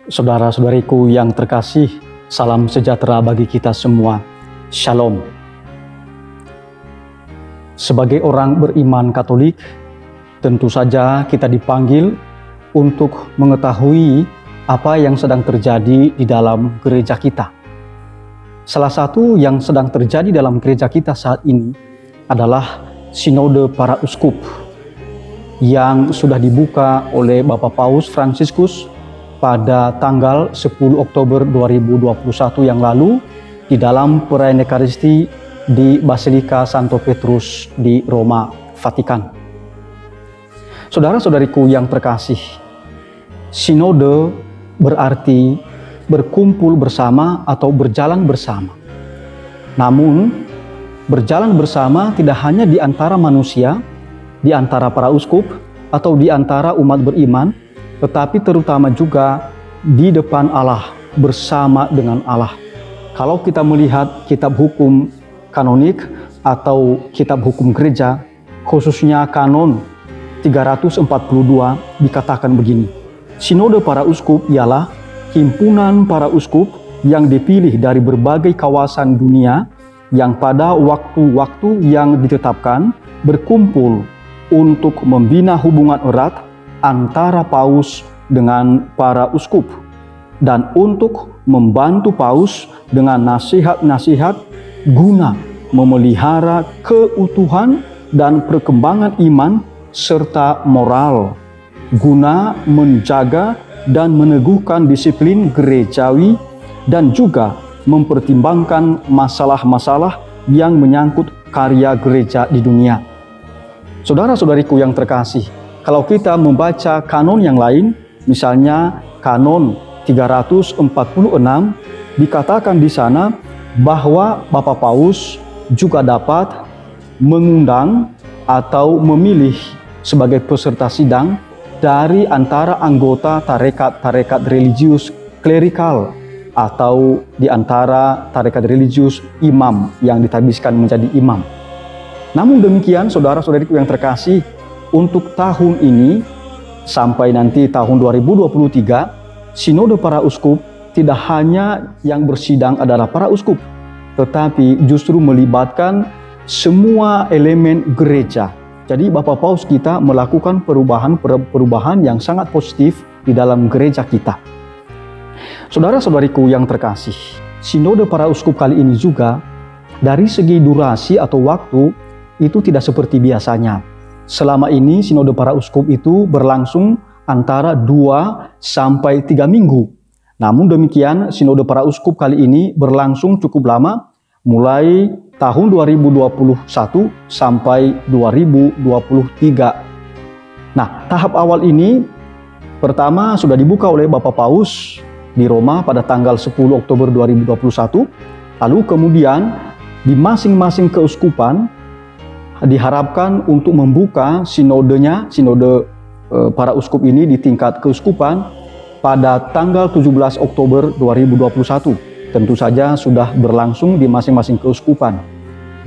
Saudara-saudariku yang terkasih, salam sejahtera bagi kita semua. Shalom. Sebagai orang beriman Katolik, tentu saja kita dipanggil untuk mengetahui apa yang sedang terjadi di dalam gereja kita. Salah satu yang sedang terjadi dalam gereja kita saat ini adalah Sinode para Uskup yang sudah dibuka oleh Bapak Paus Fransiskus pada tanggal 10 Oktober 2021 yang lalu di dalam perayaan Ekaristi di Basilika Santo Petrus di Roma, Vatikan. Saudara-saudariku yang terkasih, sinode berarti berkumpul bersama atau berjalan bersama. Namun, berjalan bersama tidak hanya di antara manusia, di antara para uskup, atau di antara umat beriman, tetapi terutama juga di depan Allah, bersama dengan Allah. Kalau kita melihat kitab hukum kanonik atau kitab hukum gereja, khususnya kanon 342 dikatakan begini: Sinode para uskup ialah himpunan para uskup yang dipilih dari berbagai kawasan dunia yang pada waktu-waktu yang ditetapkan berkumpul untuk membina hubungan erat antara paus dengan para uskup dan untuk membantu paus dengan nasihat-nasihat guna memelihara keutuhan dan perkembangan iman serta moral, guna menjaga dan meneguhkan disiplin gerejawi dan juga mempertimbangkan masalah-masalah yang menyangkut karya gereja di dunia. Saudara-saudariku yang terkasih, kalau kita membaca kanon yang lain, misalnya kanon 346, dikatakan di sana bahwa Bapak Paus juga dapat mengundang atau memilih sebagai peserta sidang dari antara anggota tarekat-tarekat religius klerikal atau di antara tarekat religius imam yang ditabiskan menjadi imam. Namun demikian, saudara-saudariku yang terkasih, untuk tahun ini sampai nanti tahun 2023, Sinode para Uskup tidak hanya yang bersidang adalah para uskup, tetapi justru melibatkan semua elemen gereja. Jadi Bapak Paus kita melakukan perubahan yang sangat positif di dalam gereja kita. Saudara-saudariku yang terkasih, Sinode para Uskup kali ini juga dari segi durasi atau waktu itu tidak seperti biasanya. Selama ini Sinode para Uskup itu berlangsung antara 2 sampai 3 minggu. Namun demikian, Sinode para Uskup kali ini berlangsung cukup lama, mulai tahun 2021 sampai 2023. Nah, tahap awal ini pertama sudah dibuka oleh Bapak Paus di Roma pada tanggal 10 Oktober 2021. Lalu kemudian di masing-masing keuskupan diharapkan untuk membuka sinode para uskup ini di tingkat keuskupan pada tanggal 17 Oktober 2021. Tentu saja sudah berlangsung di masing-masing keuskupan.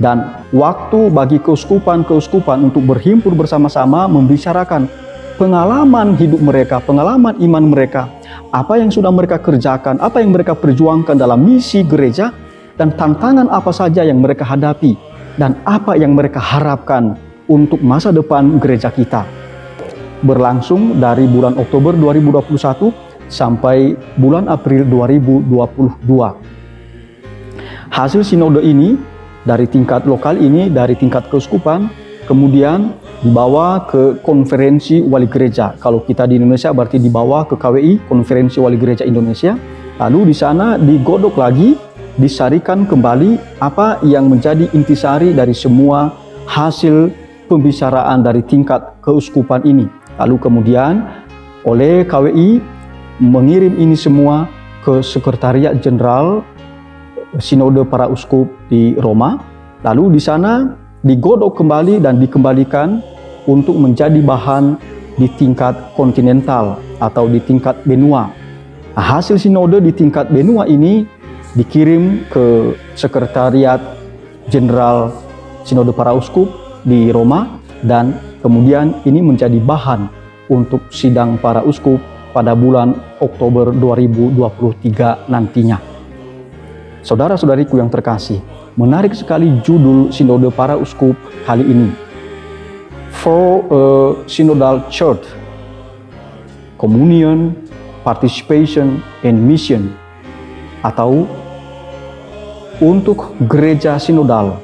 Dan waktu bagi keuskupan-keuskupan untuk berhimpun bersama-sama membicarakan pengalaman hidup mereka, pengalaman iman mereka, apa yang sudah mereka kerjakan, apa yang mereka perjuangkan dalam misi gereja, dan tantangan apa saja yang mereka hadapi, dan apa yang mereka harapkan untuk masa depan gereja kita. Berlangsung dari bulan Oktober 2021 sampai bulan April 2022. Hasil sinode ini dari tingkat lokal ini, dari tingkat keuskupan, kemudian dibawa ke konferensi wali gereja. Kalau kita di Indonesia berarti dibawa ke KWI, konferensi wali gereja Indonesia. Lalu di sana digodok lagi, disarikan kembali apa yang menjadi intisari dari semua hasil pembicaraan dari tingkat keuskupan ini. Lalu kemudian oleh KWI mengirim ini semua ke Sekretariat Jenderal Sinode para Uskup di Roma. Lalu di sana digodok kembali dan dikembalikan untuk menjadi bahan di tingkat kontinental atau di tingkat benua. Nah, hasil sinode di tingkat benua ini dikirim ke Sekretariat Jenderal Sinode para Uskup di Roma, dan kemudian ini menjadi bahan untuk sidang para uskup pada bulan Oktober 2023 nantinya. Saudara-saudariku yang terkasih, menarik sekali judul Sinode Para Uskup kali ini. For a Synodal Church, Communion, Participation, and Mission, atau untuk gereja sinodal,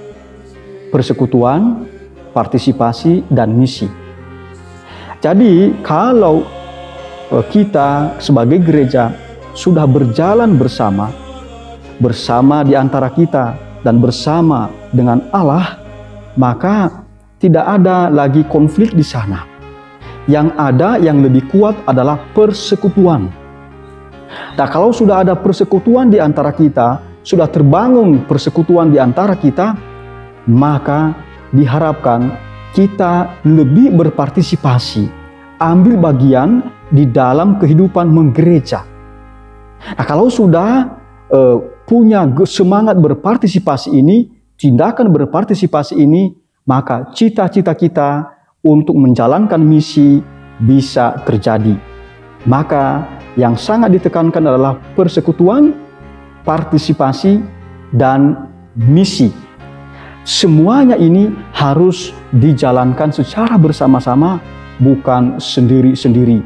persekutuan, partisipasi, dan misi. Jadi kalau kita sebagai gereja sudah berjalan bersama di antara kita dan bersama dengan Allah, maka tidak ada lagi konflik di sana. Yang ada yang lebih kuat adalah persekutuan. Nah, kalau sudah ada persekutuan di antara kita, sudah terbangun persekutuan di antara kita, maka diharapkan kita lebih berpartisipasi, ambil bagian di dalam kehidupan menggereja. Nah, kalau sudah punya semangat berpartisipasi ini, tindakan berpartisipasi ini, maka cita-cita kita untuk menjalankan misi bisa terjadi. Maka yang sangat ditekankan adalah persekutuan, partisipasi, dan misi. Semuanya ini harus dijalankan secara bersama-sama, bukan sendiri-sendiri.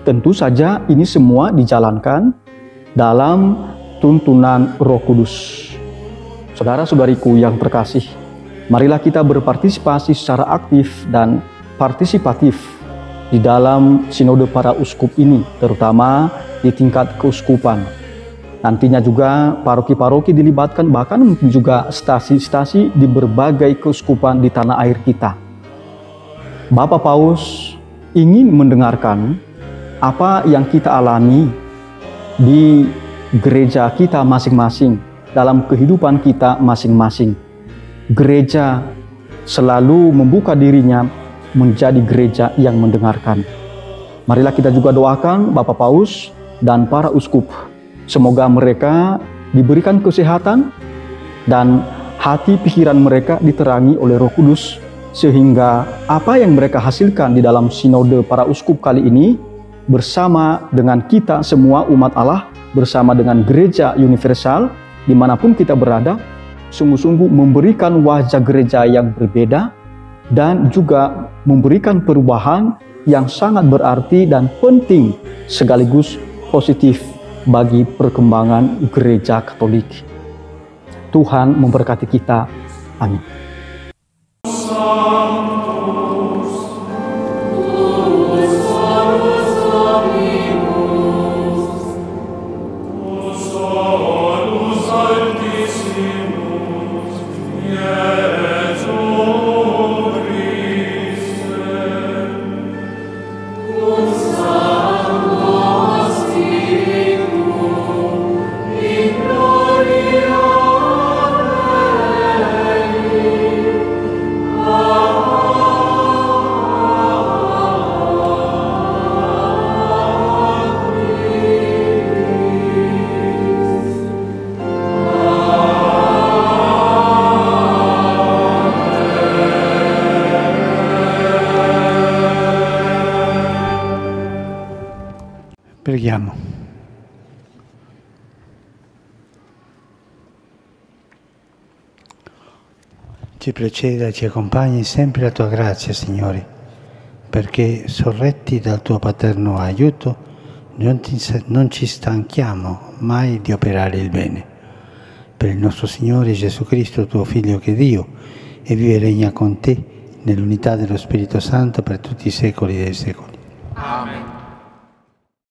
Tentu saja ini semua dijalankan dalam tuntunan Roh Kudus. Saudara-saudariku yang terkasih, marilah kita berpartisipasi secara aktif dan partisipatif di dalam Sinode Para Uskup ini, terutama di tingkat keuskupan. Nantinya juga paroki-paroki dilibatkan, bahkan mungkin juga stasi-stasi di berbagai keuskupan di tanah air kita. Bapak Paus ingin mendengarkan apa yang kita alami di gereja kita masing-masing, dalam kehidupan kita masing-masing. Gereja selalu membuka dirinya menjadi gereja yang mendengarkan. Marilah kita juga doakan Bapak Paus dan para uskup. Semoga mereka diberikan kesehatan dan hati pikiran mereka diterangi oleh Roh Kudus, sehingga apa yang mereka hasilkan di dalam Sinode Para Uskup kali ini bersama dengan kita semua umat Allah, bersama dengan gereja universal dimanapun kita berada, sungguh-sungguh memberikan wajah gereja yang berbeda dan juga memberikan perubahan yang sangat berarti dan penting sekaligus positif bagi perkembangan gereja Katolik. Tuhan memberkati kita. Amin. Preghiamo. Ci preceda, ci accompagni sempre la tua grazia, Signore, perché sorretti dal tuo paterno aiuto non ci stanchiamo mai di operare il bene. Per il nostro Signore Gesù Cristo, tuo Figlio che è Dio, e vive e regna con te nell'unità dello Spirito Santo per tutti i secoli dei secoli. Amen.